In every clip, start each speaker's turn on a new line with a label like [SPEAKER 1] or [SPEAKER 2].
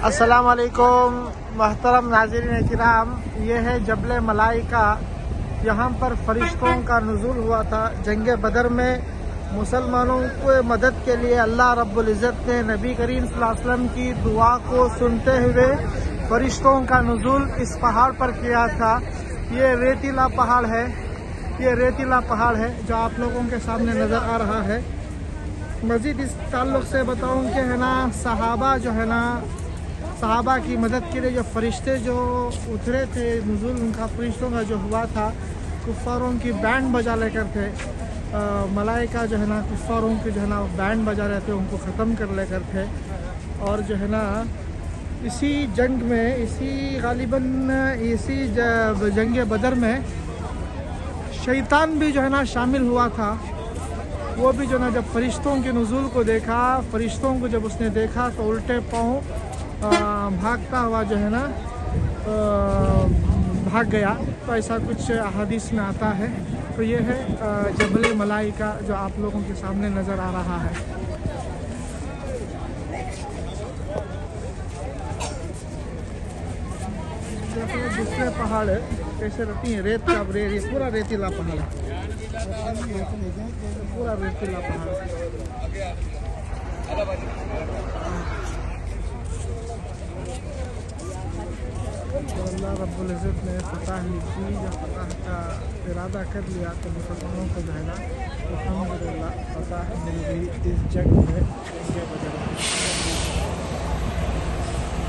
[SPEAKER 1] अस्सलाम वालेकुम महतरम नाज़रीन किराम, ये है जबल मलाइका। यहाँ पर फरिश्तों का नुज़ूल हुआ था जंग बदर में। मुसलमानों को मदद के लिए अल्लाह रब्बुल इज़्ज़त ने नबी करीम सल्लल्लाहु अलैहि वसल्लम की दुआ को सुनते हुए फरिश्तों का नुज़ूल इस पहाड़ पर किया था। ये रेतीला पहाड़ है, ये रेतीला पहाड़ है जो आप लोगों के सामने नज़र आ रहा है। मज़ीद इस ताल्लुक़ से बताऊँ कि है ना, सहाबा जो है ना, सहाबा की मदद के लिए जो फरिश्ते जो उतरे थे, नुज़ूल उनका फरिश्तों का जो हुआ था, कुफ़ारों की बैंड बजा लेकर थे। मलाइका जो है ना कुफ़ारों की जो है ना बैंड बजा रहे थे, उनको ख़त्म कर लेकर थे। और जो है ना इसी जंग में, इसी जंग बदर में शैतान भी जो है ना शामिल हुआ था। वो भी जो ना जब फरिश्तों के नुज़ूल को देखा, फरिश्तों को जब उसने देखा तो उल्टे पाँव भागता हुआ जो है ना भाग गया। तो ऐसा कुछ हदीस में आता है। तो ये है जबल मलाइका जो आप लोगों के सामने नज़र आ रहा है। दूसरे पहाड़ कैसे रहती हैं, रेत का ये पूरा रेतीला पहाड़ है, पूरा रेतीला पहाड़ है। तो अल्लाह रब्बुल इज़्ज़त ने फतह लिखी, जब फतह का इरादा कर लिया तो मुसलमानों को जो है ना अल्हम्दुलिल्लाह फतह मिल गई इस जंग में, जंग बदर में।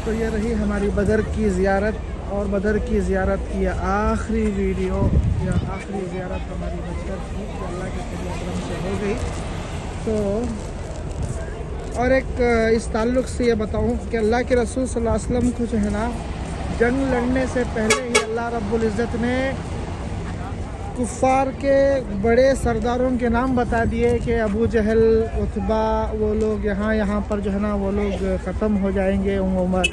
[SPEAKER 1] तो ये रही हमारी बदर की ज़ियारत, और बदर की ज़ियारत की आखिरी वीडियो या आखिरी ज़ियारत हमारी बदर की जो अल्लाह के करम से हो गई। तो और एक इस ताल्लुक़ से ये बताऊँ कि अल्लाह के रसूल सल्लल्लाहु अलैहि वसल्लम को जो है ना जंग लड़ने से पहले ही अल्लाह रब्बुल इज़्ज़त ने कुफ़ार के बड़े सरदारों के नाम बता दिए कि अबू जहल, उतबा, वो लोग यहाँ पर जो है ना वो लोग ख़त्म हो जाएंगे, उमर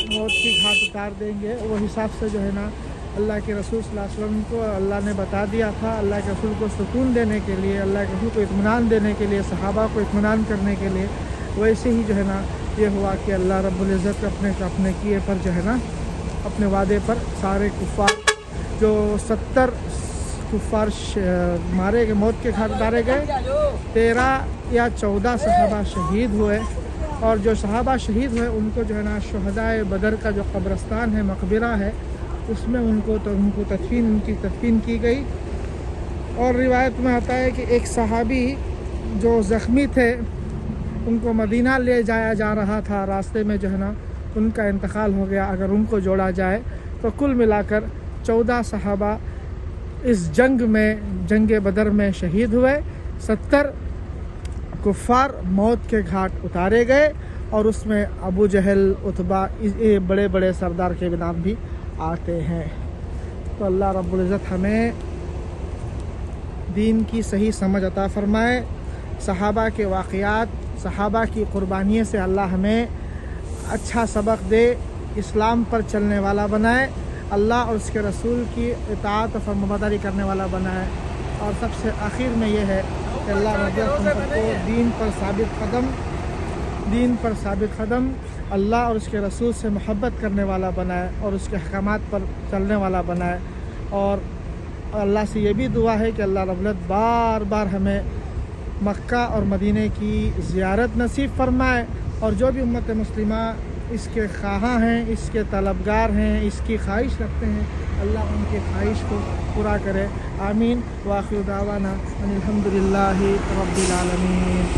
[SPEAKER 1] मौत की घाट उतार देंगे। वो हिसाब से जो है ना अल्लाह के रसूल सल्लल्लाहु अलैहि वसल्लम को अल्लाह ने बता दिया था। अल्लाह के रसूल को सुकून देने के लिए, अल्लाह के रसूल को इत्मीनान देने के लिए, सहाबा को इत्मीनान करने के लिए। वैसे ही जो है ना ये हुआ कि अल्लाह रब्बुल इज़्ज़त अपने किए पर जो है ना, अपने वादे पर सारे कुफ़ार जो 70 कुफ़ार मारे गए, मौत के घाट उतारे गए। 13 या 14 सहाबा शहीद हुए, और जो सहाबा शहीद हुए उनको जो है ना शुहदाए बदर का जो कब्रस्तान है, मकबरा है, उसमें उनकी तदफीन की गई। और रिवायत में आता है कि एक सहाबी जो ज़ख्मी थे उनको मदीना ले जाया जा रहा था, रास्ते में जो है ना उनका इंतकाल हो गया। अगर उनको जोड़ा जाए तो कुल मिलाकर 14 सहाबा इस जंग में, जंग बदर में शहीद हुए। 70 कुफ़ार मौत के घाट उतारे गए, और उसमें अबू जहल, उतबा, ये बड़े बड़े सरदार के नाम भी आते हैं। तो अल्लाह रब्बुल इज़्ज़त हमें दीन की सही समझ अता फ़रमाए। सहाबा के वाक़यात, सहाबा की क़ुरबानियों से अल्लाह हमें अच्छा सबक दे, इस्लाम पर चलने वाला बनाए, अल्लाह और उसके रसूल की इताअत और फरमाबरदारी करने वाला बनाए। और सबसे आखिर में ये है कि अल्लाह को दीन पर साबित कदम, अल्लाह और उसके रसूल से मोहब्बत करने वाला बनाए, और उसके अहकामात पर चलने वाला बनाए। और अल्लाह से ये भी दुआ है कि अल्लाह रब्बुल इज़्ज़त बार बार हमें मक्का और मदीने की ज़ियारत नसीब फरमाए। और जो भी उम्मत मुस्लिमा इसके ख़्वाहां हैं, इसके तलबगार हैं, इसकी ख्वाहिश रखते हैं, अल्लाह उनकी ख्वाहिश को पूरा करे। आमीन। व आखिर दावाना अनिल हम्दुलिल्लाहि रब्बिल आलमीन।